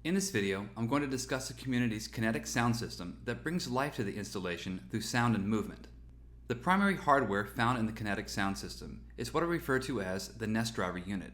In this video, I'm going to discuss the community's Kinetic sound system that brings life to the installation through sound and movement. The primary hardware found in the Kinetic sound system is what I refer to as the Nest Driver unit,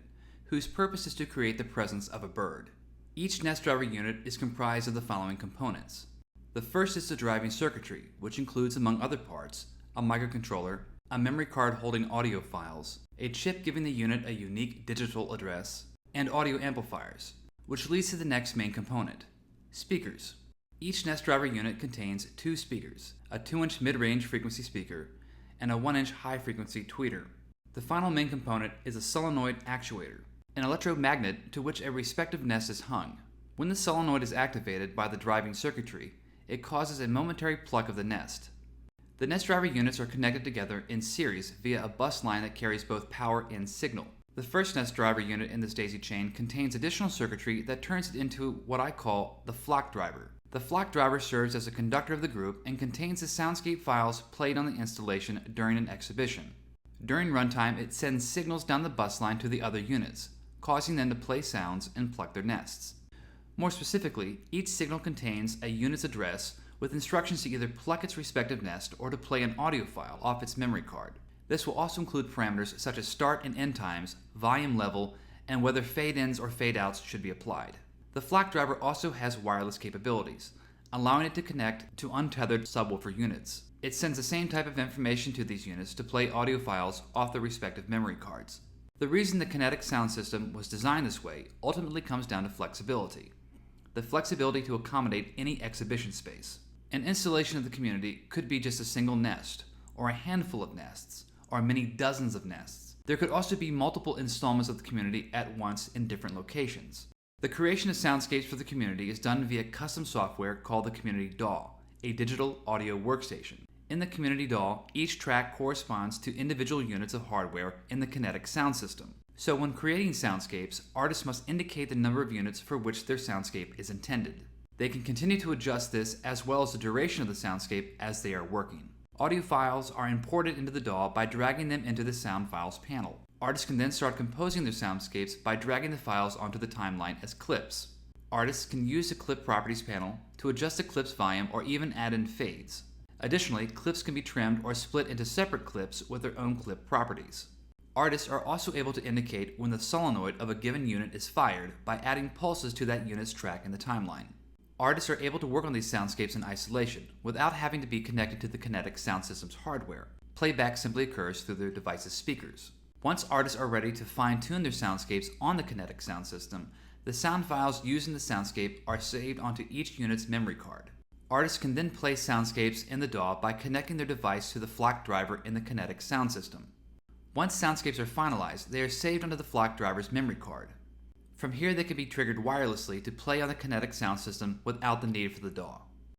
whose purpose is to create the presence of a bird. Each Nest Driver unit is comprised of the following components. The first is the driving circuitry, which includes, among other parts, a microcontroller, a memory card holding audio files, a chip giving the unit a unique digital address, and audio amplifiers, which leads to the next main component, speakers. Each Nest Driver unit contains two speakers, a 2-inch mid-range frequency speaker and a 1-inch high-frequency tweeter. The final main component is a solenoid actuator, an electromagnet to which a respective nest is hung. When the solenoid is activated by the driving circuitry, it causes a momentary pluck of the nest. The Nest Driver units are connected together in series via a bus line that carries both power and signal. The first Nest Driver unit in this daisy chain contains additional circuitry that turns it into what I call the flock driver. The flock driver serves as a conductor of the group and contains the soundscape files played on the installation during an exhibition. During runtime, it sends signals down the bus line to the other units, causing them to play sounds and pluck their nests. More specifically, each signal contains a unit's address with instructions to either pluck its respective nest or to play an audio file off its memory card. This will also include parameters such as start and end times, volume level, and whether fade-ins or fade-outs should be applied. The flock driver also has wireless capabilities, allowing it to connect to untethered subwoofer units. It sends the same type of information to these units to play audio files off their respective memory cards. The reason the Kinetic sound system was designed this way ultimately comes down to flexibility. The flexibility to accommodate any exhibition space. An installation of the community could be just a single nest, or a handful of nests, or many dozens of nests. There could also be multiple installments of the community at once in different locations. The creation of soundscapes for the community is done via custom software called the Community DAW, a digital audio workstation. In the Community DAW, each track corresponds to individual units of hardware in the Kinetic sound system. So when creating soundscapes, artists must indicate the number of units for which their soundscape is intended. They can continue to adjust this as well as the duration of the soundscape as they are working. Audio files are imported into the DAW by dragging them into the Sound Files panel. Artists can then start composing their soundscapes by dragging the files onto the timeline as clips. Artists can use the Clip Properties panel to adjust the clip's volume or even add in fades. Additionally, clips can be trimmed or split into separate clips with their own clip properties. Artists are also able to indicate when the solenoid of a given unit is fired by adding pulses to that unit's track in the timeline. Artists are able to work on these soundscapes in isolation without having to be connected to the Kinetic sound system's hardware. Playback simply occurs through their device's speakers. Once artists are ready to fine-tune their soundscapes on the Kinetic sound system, the sound files used in the soundscape are saved onto each unit's memory card. Artists can then play soundscapes in the DAW by connecting their device to the flock driver in the Kinetic sound system. Once soundscapes are finalized, they are saved onto the flock driver's memory card. From here, they can be triggered wirelessly to play on the Kinetic sound system without the need for the DAW.